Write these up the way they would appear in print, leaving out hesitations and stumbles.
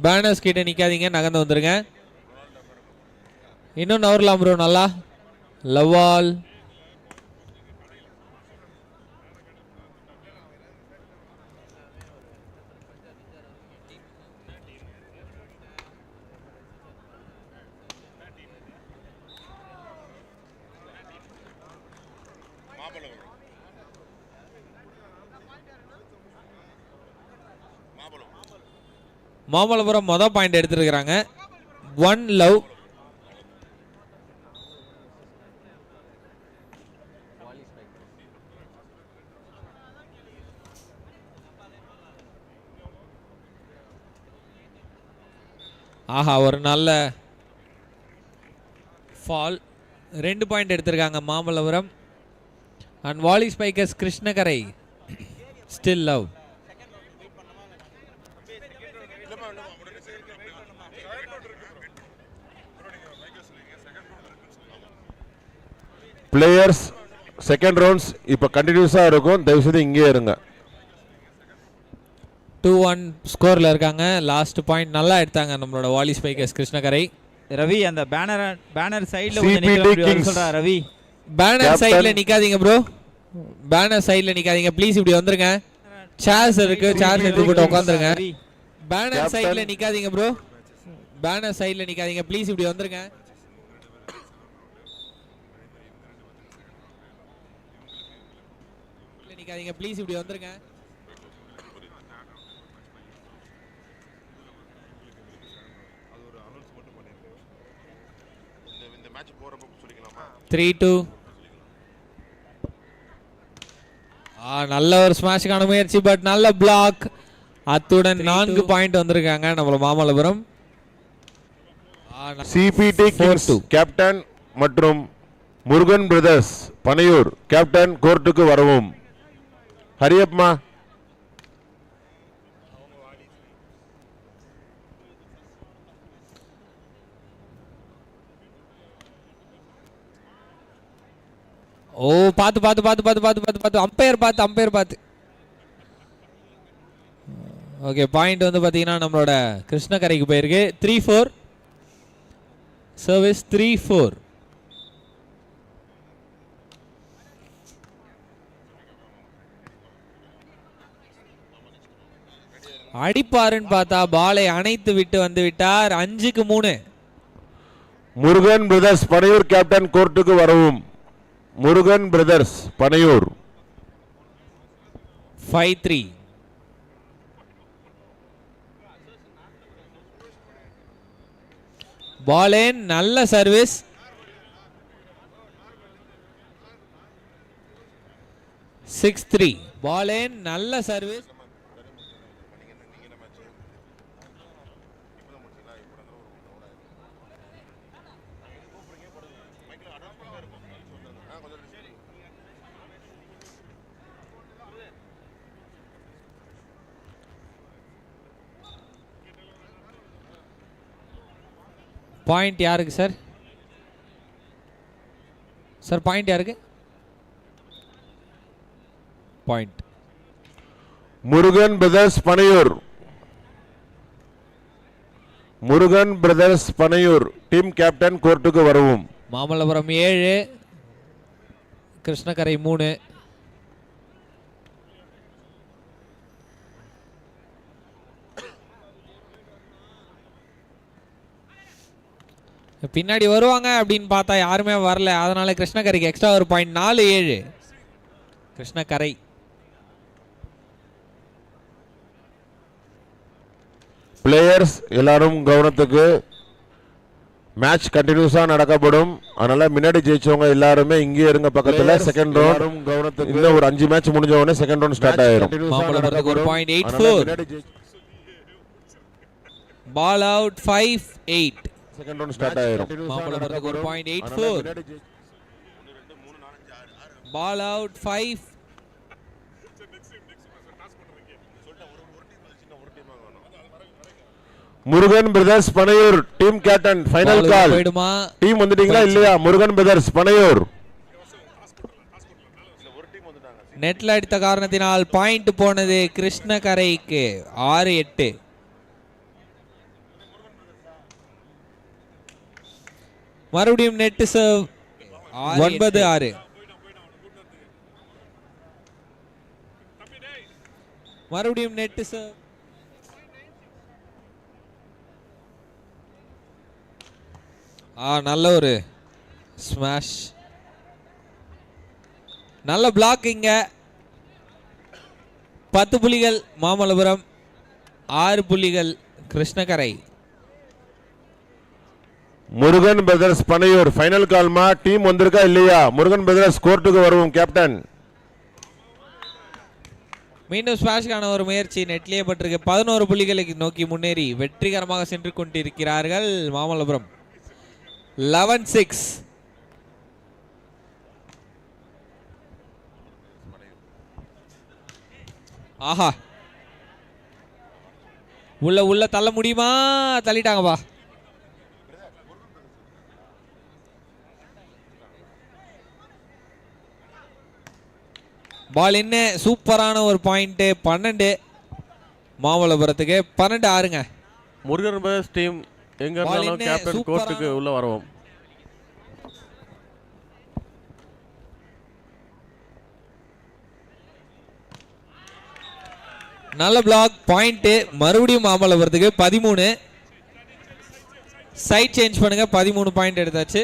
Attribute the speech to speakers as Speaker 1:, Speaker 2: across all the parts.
Speaker 1: Banners கிட்ட நிக்காதீங்க, நகர்ந்து வந்துருங்க. இன்னும் நவரலாம் ப்ரோ. நல்லா லவால் மாமல்லபுரம் மொதல் பாயிண்ட் எடுத்துருக்காங்க. 1 லவ். ஆஹா, ஒரு நல்ல ஃபால். 2 பாயிண்ட் எடுத்திருக்காங்க Mamallapuram. And volley spikers Krishnagarai still love.
Speaker 2: Players second rounds இப்போ கண்டினியூஸா இருக்கும். தயவு செய்து இங்கே இருங்க.
Speaker 1: 2-1 ஸ்கோர்ல இருக்காங்க. லாஸ்ட் பாயிண்ட் நல்லா எடுத்தாங்க நம்மளோட வாலி ஸ்பைக்கர்ஸ் கிருஷ்ணகரை.
Speaker 3: ரவி அந்த பேனர் சைடுல வந்து நிக்க சொல்றா ரவி.
Speaker 1: பேனர் சைடுல நிக்காதீங்க ப்ரோ. பேனர் சைடுல நிக்காதீங்க ப்ளீஸ். இப்படி வந்துருங்க. சேர்ஸ் இருக்கு, சேர்ஸ் எடுத்து போட்டு உட்காந்துருங்க. பேனர் சைடுல நிக்காதீங்க ப்ரோ. பேனர் சைடுல நிக்காதீங்க ப்ளீஸ். இப்படி வந்துருங்க. நிக்காதீங்க ப்ளீஸ். இப்படி வந்துருங்க. Three two. நல்ல ஒரு ஸ்மாஷுக்கான முயற்சி, பட் நல்ல பிளாக். அத்துடன் 4 பாயிண்ட் வந்திருக்காங்க நம்மள மாமல்லபுரம்.
Speaker 2: சிபிடி கிங்ஸ் கேப்டன் மற்றும் முருகன் பிரதர்ஸ் பனையூர் கேப்டன் கோர்ட்டுக்கு வரவும். ஹரியப்மா.
Speaker 1: ஓ, பாத்து பாத்து பாத்து பாத்து பாத்து பாத்து பாத்து அம்பையர் பாத்து, அம்பையர் பாத்து. ஓகே, பாயிண்ட் வந்து பாத்தீங்கன்னா நம்மளோட கிருஷ்ணகரைக்கு போயிருக்கு. 3-4 சர்வீஸ். 3-4. அடிப்பாருன்னு பார்த்தா பாலை அணைத்து விட்டு வந்து விட்டார். 5-3.
Speaker 2: முருகன் பிரதர்ஸ் பனையூர் கேப்டன் கோர்ட்டுக்கு வரவும். முருகன் பிரதர்ஸ் பனையூர்.
Speaker 1: 5-3. பாலேன் நல்ல சர்வீஸ். 6-3. பாலேன் நல்ல சர்வீஸ். பாயிண்ட் யாருக்கு சார்? சார் பாயிண்ட் யாருக்கு? Point
Speaker 2: Murugan brothers Panaiyur. Murugan brothers Panaiyur team captain கோர்ட்டுக்கு வரவும்.
Speaker 1: மாமல்லபுரம் 7, கிருஷ்ணகரை 3. பின்னாடி வருவாங்க அப்படின்னு பார்த்தா யாருமே வரல. அதனால கிருஷ்ணகரைக்கு எக்ஸ்ட்ரா ஒரு பாயிண்ட். 4-7 கிருஷ்ணகரை.
Speaker 2: பிளேயர்ஸ் எல்லாரும் கவனத்துக்கு. மேட்ச் கண்டினியூஸா நடக்கப்படும். அதனால முன்னாடி ஜெயிச்சவங்க எல்லாருமே இங்கே இருங்க பக்கத்துல. செகண்ட் ரவுண்ட் கவனத்துக்கு. இன்னும் ஒரு 5 மேட்ச் முடிஞ்ச உடனே செகண்ட் ரவுண்ட் ஸ்டார்ட் ஆயிரும்.
Speaker 1: மாமல்லபுரத்துக்கு ஒரு point. 8-4. Ball out. 5-8.
Speaker 2: Second round start ஆயிரும்.
Speaker 1: மாமல்லபுரத்துக்கு ஒரு point. 8-4. Ball out. 5.
Speaker 2: Murugan brothers Panaiyur team captain final call. Team வந்துட்டீங்களா இல்லையா? முருகன் பிரதர்ஸ் பனையூர்.
Speaker 1: நெட்ல அடித்த காரணத்தினால் பாயிண்ட் போனது கிருஷ்ணகரைக்கு. 6-8. மறுபடியும் நெட் சர்வ் 9-6. மறுபடியும் நெட் சர்வ். நல்ல ஒரு ஸ்மாஷ். நல்ல பிளாக். இங்க 10 புள்ளிகள் மாமல்லபுரம், 6 புள்ளிகள் கிருஷ்ணகரை.
Speaker 2: முருகன் பிரதர்ஸ் பனையூர் ஃபைனல் கால்மா. டீம் வந்திருக்கா இல்லையா? முருகன் பிரதர்ஸ் கோர்ட்டுக்கு வருவோம் கேப்டன்.
Speaker 1: மீண்டும் ஸ்மாஷ்கான ஒரு முயற்சி நெட்லியே பட்டிருக்கு. 11 புள்ளிகளுக்கு நோக்கி முன்னேறி வெற்றிகரமாக சென்று கொண்டிருக்கிறார்கள் மாமல்லபுரம். 11-6. ஆஹா, உள்ள தள்ள முடியுமா? தள்ளிட்டாங்கப்பா. பால் என்ன சூப்பரான ஒரு பாயிண்ட். 12 மாமல்லபுரத்துக்கு. 12-6.
Speaker 4: முருகன் பிரதர்ஸ் டீம் எங்க இருந்தாலும் கேப்டன் கோர்ட்டுக்கு உள்ள வருவோம்.
Speaker 1: நல்ல பிளாக். பாயிண்ட் மறுபடியும் மாமல்லபுரத்துக்கு. 13. சைட் சேஞ்ச் பண்ணுங்க. 13 பாயிண்ட் எடுத்தாச்சு.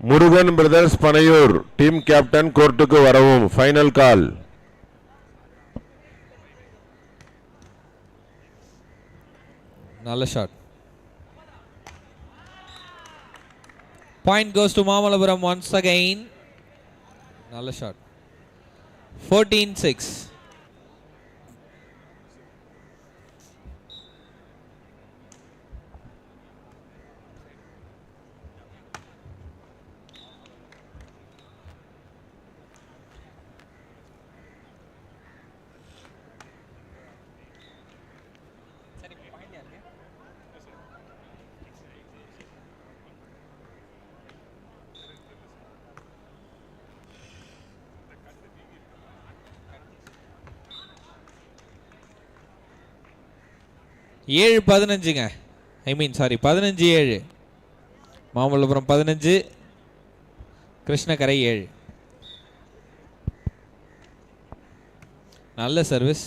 Speaker 2: Murugan brothers Panaiyur team captain கோர்ட்டுக்கு வரவும். Final call.
Speaker 1: நல்ல shot. Point goes to Mamallapuram once again. நல்ல ஷாட். 14-6. ஏழு 15ங்க. ஐ மீன் சாரி 15-7. மாமல்லபுரம் 15, கிருஷ்ணகரை 7. நல்ல சர்வீஸ்.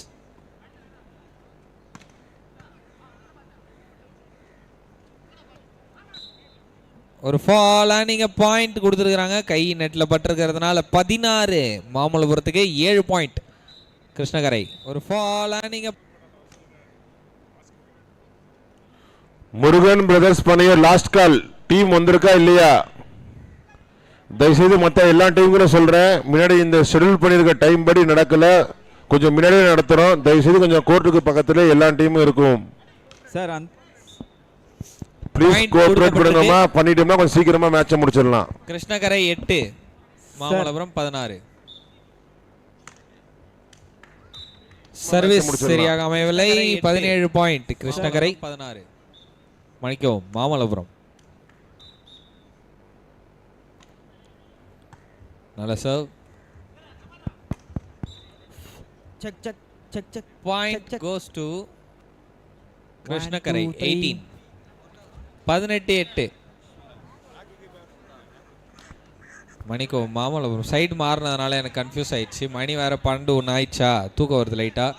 Speaker 1: ஒரு ஃபால் நீங்க பாயிண்ட் கொடுத்துருக்காங்க. கை நெட்ல பட்டிருக்கிறதுனால 16 மாமல்லபுரத்துக்கு, 7 பாயிண்ட் கிருஷ்ணகரை. ஒரு ஃபால் நீங்க.
Speaker 2: Murugan brothers Panaiyur last call. Team வந்திருக்கா இல்லையா? தயவுசெய்து மற்ற எல்லா டீமுக்கும் சொல்றேன், முன்னாடி இந்த ஷெட்யூல் பண்ணியிருக்க டைம் படி நடக்கல, கொஞ்சம் முன்னாடியே நடத்துறோம். தயவுசெய்து கொஞ்சம் கோர்ட்டுக்கு பக்கத்துல எல்லா டீமும் இருக்கும்
Speaker 3: சார்.
Speaker 2: Please cooperate பண்ணுங்கம்மா. பண்ணிட்டோம்னா கொஞ்சம் சீக்கிரமா மேட்சை முடிச்சிடலாம்.
Speaker 1: கிருஷ்ணகரை 8, மாமல்லபுரம் 16. சர்வீஸ் சரியாக அமையவில்லை. 17 பாயிண்ட் கிருஷ்ணகரை, 16 மணிக்கவும் மாமல்லபுரம். நல்ல serve.
Speaker 3: Check check check check.
Speaker 1: Point goes to Krishnagarai. 18, 18-8 மணிக்கவும் மாமல்லபுரம். சைடு மாறினதுனால எனக்கு கன்ஃபியூஸ் ஆயிடுச்சு. மணி வேற 12 ஆயிடுச்சா, தூக்கம் வருது லைட்டா.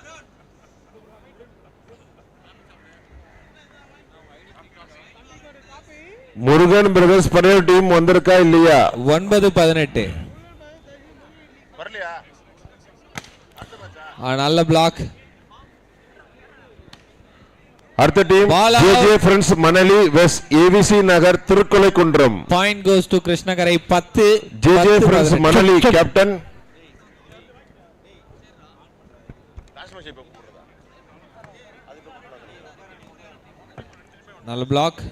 Speaker 2: முருகன் பிரதர்ஸ் பனையூர் டீம் வந்திருக்கா இல்லையா?
Speaker 1: 9-18. நல்ல பிளாக்.
Speaker 2: அடுத்த team JJ friends Manali west, AVC Nagar, Thirukolaikundram.
Speaker 1: Point goes to Krishnagarai. 10
Speaker 2: JJ friends Manali captain.
Speaker 1: நல்ல பிளாக்.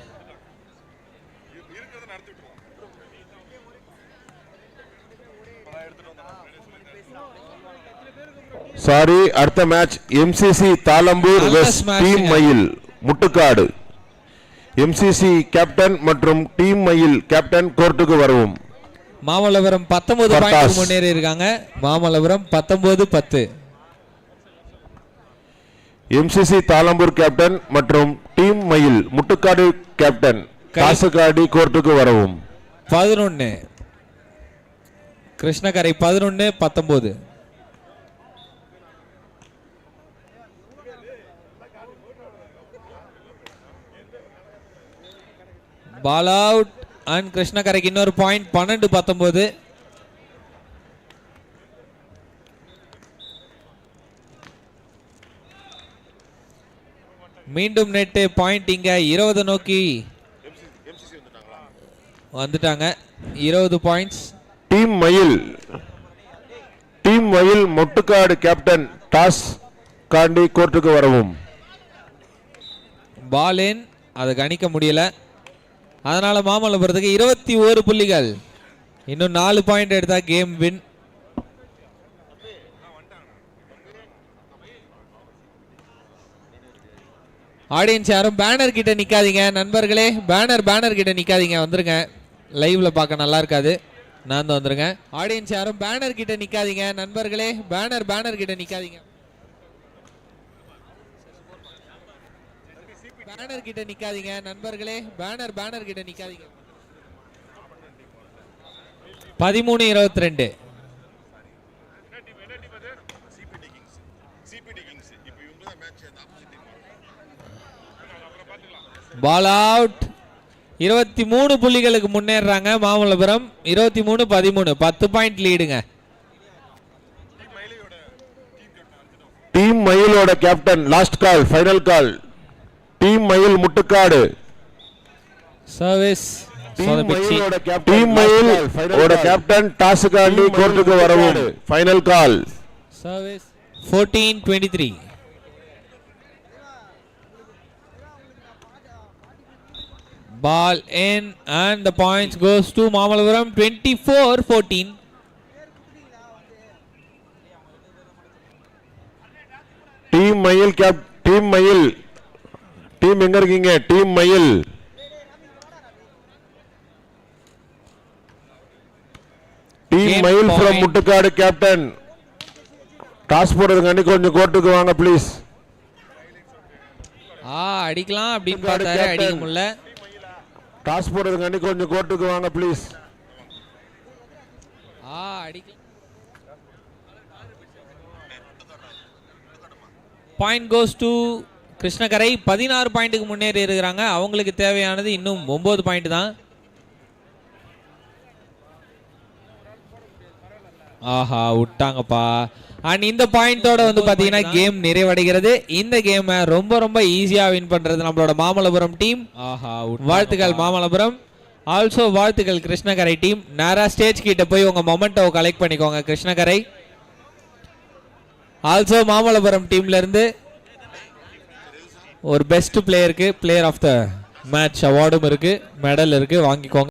Speaker 2: சாரி, அடுத்த match MCC Thalambur west team Mayil Muttukadu. MCC captain மற்றும் டீம் மயில் கேப்டன் கோர்ட்டுக்கு வரவும்.
Speaker 1: மாமல்லபுரம் 19 பாயிண்ட் முன்னேறி இருக்காங்க. மாமல்லபுரம் 19-10.
Speaker 2: எம்சிசி தாளம்பூர் கேப்டன் மற்றும் டீம் மயில் முட்டுக்காடு கேப்டன் காசுகாடி கோர்ட்டுக்கு வரவும்.
Speaker 1: 11 கிருஷ்ணகரை 11-19. பால் அவுட் அண்ட் கிருஷ்ணகரைக்கு இன்னொரு பாயிண்ட் 12-19. மீண்டும் நெட் பாயிண்ட் இங்க 20 நோக்கி வந்துட்டாங்க. 20 points.
Speaker 2: Team Mayil Muttukadu captain toss காண்டி கோர்ட்டுக்கு வரவும்.
Speaker 1: பால் இன், அதை கணிக்க முடியல. அதனால மாமல்லபுரத்துக்கு 21 புள்ளிகள். இன்னும் 4 பாயிண்ட் எடுத்தா கேம் வின். ஆடியன்ஸ் யாரும் பேனர் கிட்ட நிக்காதீங்க நண்பர்களே. பேனர் கிட்ட நிக்காதீங்க, வந்துருங்க. லைவ்ல பார்க்க நல்லா இருக்காது, நான் வந்துருங்க. ஆடியன்ஸ் யாரும் பேனர் கிட்ட நிக்காதீங்க நண்பர்களே. பேனர் கிட்ட நிக்காதீங்க. பேனர் கிட்ட நிக்காதீங்க நண்பர்களே. பேனர் கிட்ட நிக்காதீங்க. 13-22. பால் அவுட். 23 புள்ளிகளுக்கு முன்னேறாங்க மாமல்லபுரம். 23-13. 10 பாயிண்ட் லீடுங்க.
Speaker 2: டீம் மயிலோட captain last call, final call. Team Mayil Muttukadu
Speaker 1: service.
Speaker 2: Team மயில் ஓட கேப்டன் டாஸ்காண்டி கோர்ட்டுக்கு வரவும். Final call.
Speaker 1: Service. 14-23. Ball in and the points goes to Mamallapuram 24-14.
Speaker 2: Team மயில் டீம் எங்க இருக்கீங்க? டீம் மயில் ஃப்ரம் முட்டுக்காடு கேப்டன் டாஸ் போடுறதுக்காண்டி கொஞ்சம் கோர்ட்டுக்கு வாங்க ப்ளீஸ்.
Speaker 1: அடிக்கலாம் அப்படின்னு பார்த்தாரு, அடிக்க முடியல.
Speaker 2: டாஸ் போடுறதுக்காண்டி கொஞ்சம் கோர்ட்டுக்கு வாங்க please.
Speaker 1: Point goes to Krishnagarai. 16 பாயிண்ட்டுக்கு முன்னேறி இருக்கிறாங்க. அவங்களுக்கு தேவையானது இன்னும் 9 பாயிண்ட் தான். ஆஹா, விட்டாங்கப்பா. அண்ட் இந்த பாயிண்டோட வந்து பாத்தீங்கன்னா கேம் நிறைவடைகிறது. இந்த கேமை ரொம்ப ரொம்ப ஈஸியா வின் பண்றது நம்மளோட மாமல்லபுரம் டீம். ஆஹா, வாழ்த்துக்கள் மாமல்லபுரம். ஆல்சோ வாழ்த்துக்கள் கிருஷ்ணகரை டீம். நேரா ஸ்டேஜ் கிட்ட போய் உங்க மொமெண்டோ கலெக்ட் பண்ணிக்கோங்க கிருஷ்ணகரை. ஆல்சோ மாமல்லபுரம் டீம்ல இருந்து ஒரு பெஸ்ட் பிளேயருக்கு பிளேயர் ஆஃப் த மேட்ச் அவார்டும் இருக்கு, மெடல் இருக்கு, வாங்கிக்கோங்க.